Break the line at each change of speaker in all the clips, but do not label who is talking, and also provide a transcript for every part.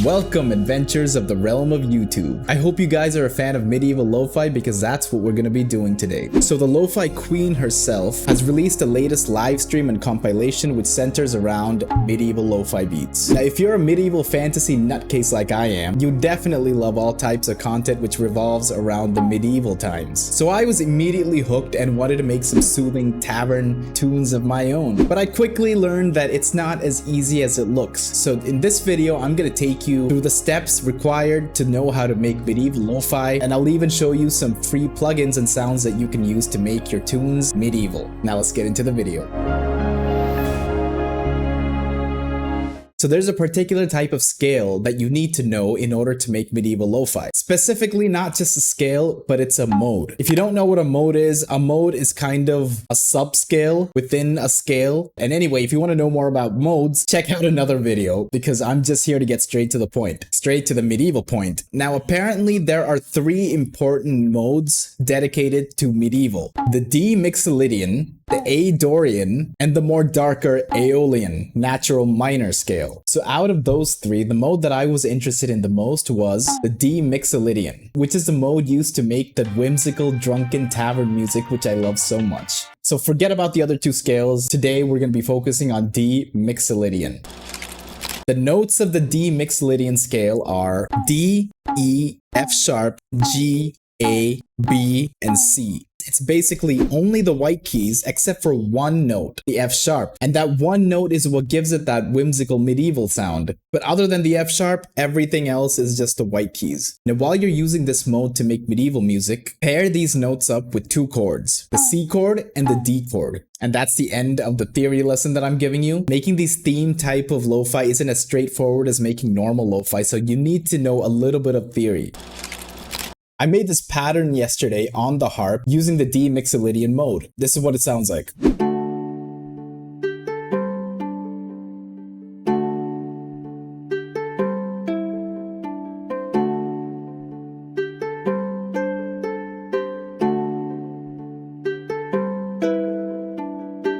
Welcome, adventurers of the realm of YouTube. I hope you guys are a fan of medieval lo-fi because that's what we're gonna be doing today. So the lo-fi queen herself has released the latest live stream and compilation which centers around medieval lo-fi beats. Now if you're a medieval fantasy nutcase like I am, you definitely love all types of content which revolves around the medieval times. So I was immediately hooked and wanted to make some soothing tavern tunes of my own. But I quickly learned that it's not as easy as it looks. So in this video, I'm gonna take you through the steps required to know how to make medieval lo-fi, and I'll even show you some free plugins and sounds that you can use to make your tunes medieval. Now let's get into the video. So there's a particular type of scale that you need to know in order to make medieval lo-fi. Specifically, not just a scale, but it's a mode. If you don't know what a mode is kind of a subscale within a scale. And anyway, if you want to know more about modes, check out another video because I'm just here to get straight to the point, straight to the medieval point. Now, apparently there are 3 important modes dedicated to medieval: the D Mixolydian, the A Dorian, and the more darker Aeolian natural minor scale. So out of those 3, the mode that I was interested in the most was the D Mixolydian, which is the mode used to make the whimsical drunken tavern music which I love so much. So forget about the other 2 scales. Today we're going to be focusing on D Mixolydian. The notes of the D Mixolydian scale are D, E, F sharp, G, A, B, and C. It's basically only the white keys except for one note, the F sharp. And that one note is what gives it that whimsical medieval sound. But other than the F sharp, everything else is just the white keys. Now while you're using this mode to make medieval music, pair these notes up with 2 chords, the C chord and the D chord. And that's the end of the theory lesson that I'm giving you. Making these theme type of lo-fi isn't as straightforward as making normal lo-fi, so you need to know a little bit of theory. I made this pattern yesterday on the harp using the D Mixolydian mode. This is what it sounds like.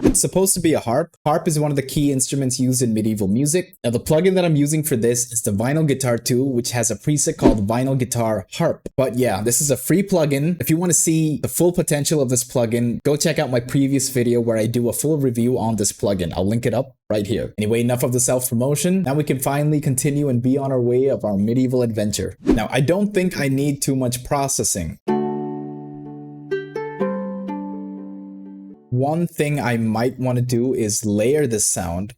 It's supposed to be a harp. Harp is one of the key instruments used in medieval music. Now the plugin that I'm using for this is the Vinyl Guitar 2, which has a preset called Vinyl Guitar Harp. But yeah, this is a free plugin. If you want to see the full potential of this plugin, go check out my previous video where I do a full review on this plugin. I'll link it up right here. Anyway, enough of the self-promotion. Now we can finally continue and be on our way of our medieval adventure. Now, I don't think I need too much processing. One thing I might want to do is layer this sound.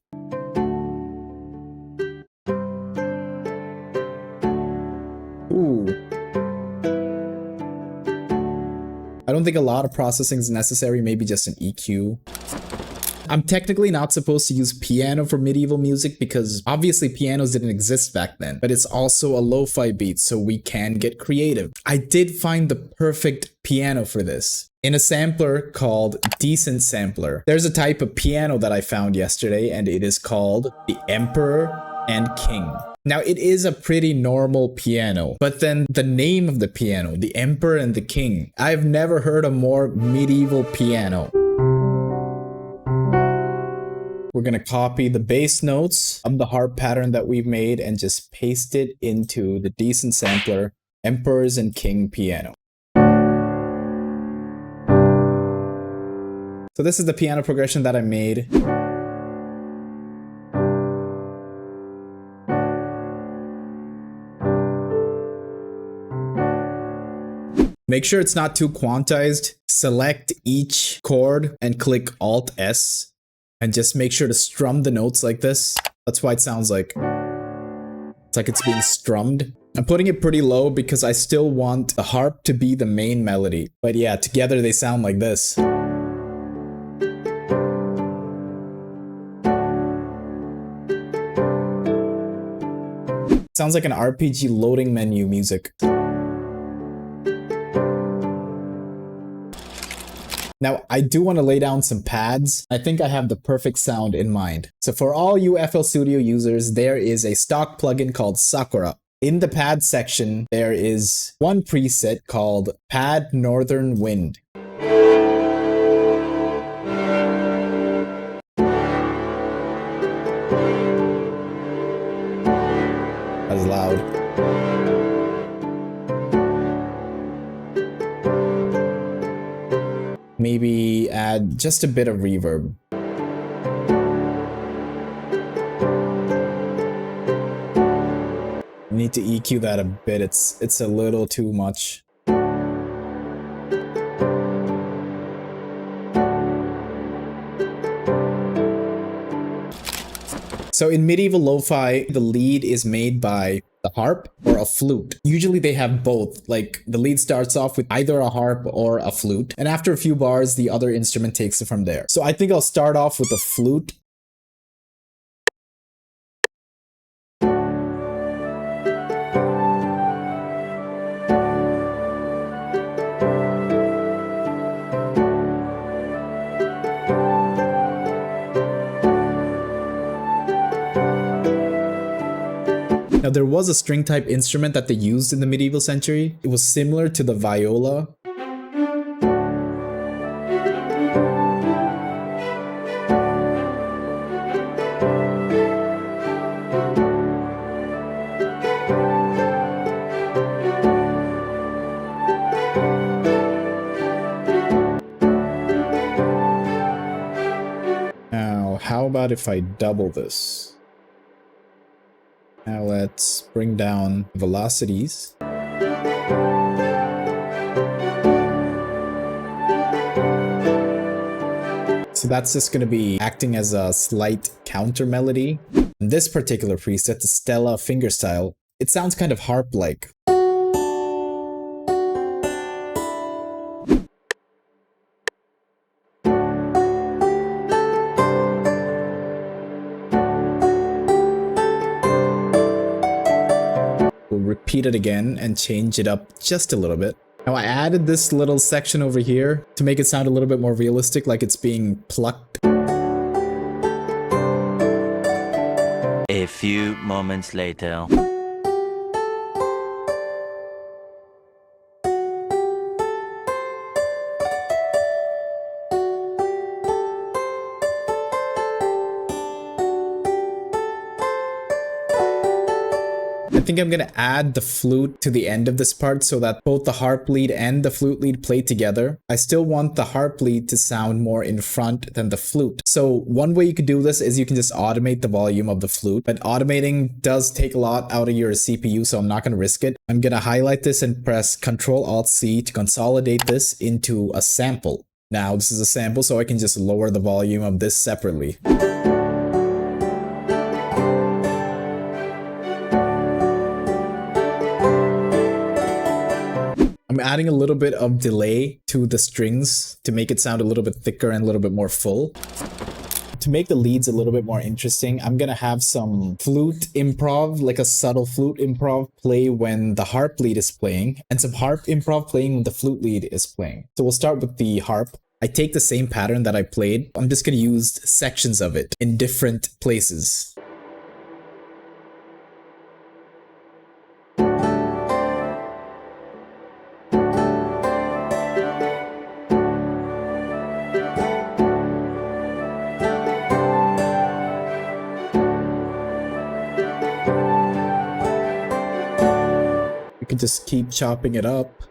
Ooh. I don't think a lot of processing is necessary, maybe just an EQ. I'm technically not supposed to use piano for medieval music because obviously pianos didn't exist back then, but it's also a lo-fi beat, so we can get creative. I did find the perfect piano for this in a sampler called Decent Sampler. There's a type of piano that I found yesterday and it is called the Emperor and King. Now it is a pretty normal piano, but then the name of the piano, the Emperor and the King, I've never heard a more medieval piano. We're gonna copy the bass notes of the harp pattern that we've made and just paste it into the Decent Sampler Emperors and King piano. So this is the piano progression that I made. Make sure it's not too quantized. Select each chord and click Alt S. And just make sure to strum the notes like this. That's why it sounds like it's being strummed. I'm putting it pretty low because I still want the harp to be the main melody. But yeah, together they sound like this. Sounds like an RPG loading menu music. Now, I do want to lay down some pads. I think I have the perfect sound in mind. So for all you FL Studio users, there is a stock plugin called Sakura. In the pad section, there is one preset called Pad Northern Wind. is loud. Maybe add just a bit of reverb. Need to EQ that a bit. It's a little too much. So in medieval lo-fi, the lead is made by the harp or a flute. Usually they have both. Like the lead starts off with either a harp or a flute, and after a few bars, the other instrument takes it from there. So I think I'll start off with a flute. Now there was a string type instrument that they used in the medieval century. It was similar to the viola. Now, how about if I double this? Now let's bring down velocities. So that's just going to be acting as a slight counter melody. In this particular preset, the Stella fingerstyle, it sounds kind of harp-like. Repeat it again and change it up just a little bit. Now I added this little section over here to make it sound a little bit more realistic, like it's being plucked.
A few moments later.
I think I'm gonna add the flute to the end of this part so that both the harp lead and the flute lead play together. I still want the harp lead to sound more in front than the flute. So one way you could do this is you can just automate the volume of the flute, but automating does take a lot out of your CPU, so I'm not gonna risk it. I'm gonna highlight this and press Ctrl-Alt-C to consolidate this into a sample. Now this is a sample, so I can just lower the volume of this separately. I'm adding a little bit of delay to the strings to make it sound a little bit thicker and a little bit more full. To make the leads a little bit more interesting, I'm gonna have some flute improv, like a subtle flute improv play when the harp lead is playing, and some harp improv playing when the flute lead is playing. So we'll start with the harp. I take the same pattern that I played. I'm just gonna use sections of it in different places. You can just keep chopping it up.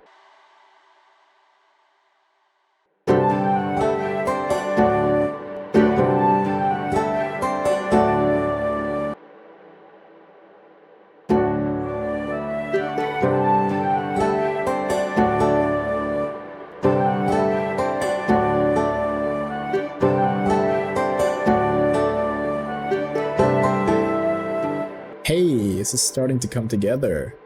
Hey, this is starting to come together.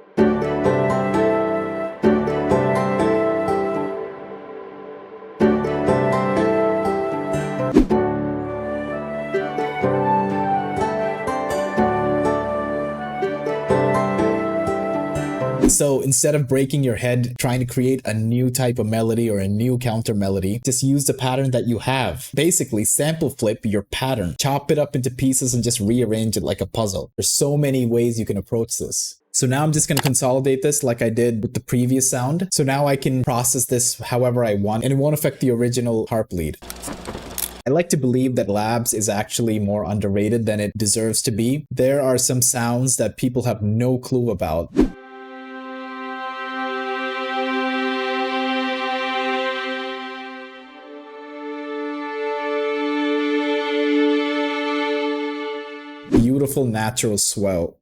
So instead of breaking your head trying to create a new type of melody or a new counter melody, just use the pattern that you have. Basically, sample flip your pattern, chop it up into pieces and just rearrange it like a puzzle. There's so many ways you can approach this. So now I'm just going to consolidate this like I did with the previous sound. So now I can process this however I want and it won't affect the original harp lead. I like to believe that labs is actually more underrated than it deserves to be. There are some sounds that people have no clue about. Beautiful natural swell.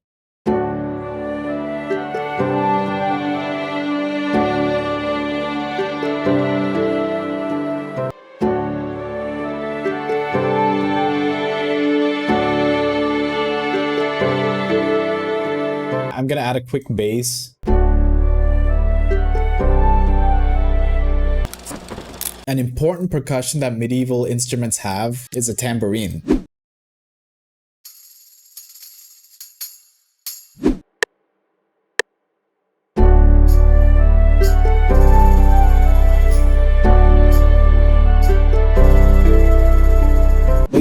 I'm gonna add a quick bass. An important percussion that medieval instruments have is a tambourine.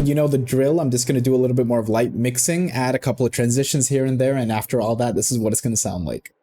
You know the drill. I'm just going to do a little bit more of light mixing, add a couple of transitions here and there, and after all that, this is what it's going to sound like.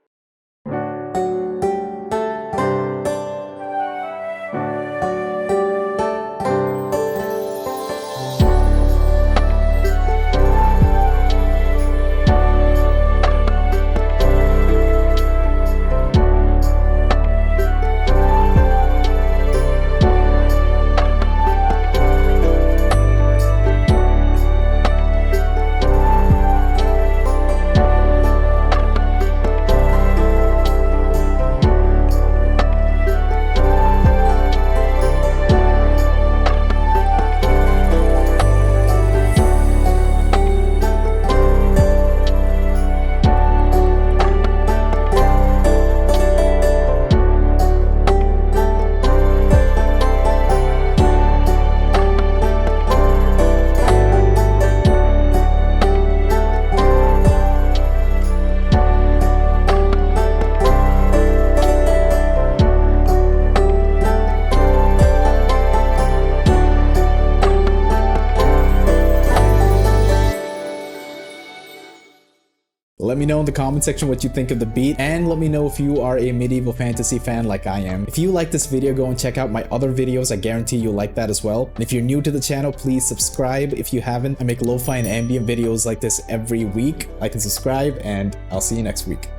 Let me know in the comment section what you think of the beat, and let me know if you are a medieval fantasy fan like I am. If you like this video, go and check out my other videos. I guarantee you'll like that as well. And if you're new to the channel, please subscribe if you haven't. I make lo-fi and ambient videos like this every week. Like and subscribe, and I'll see you next week.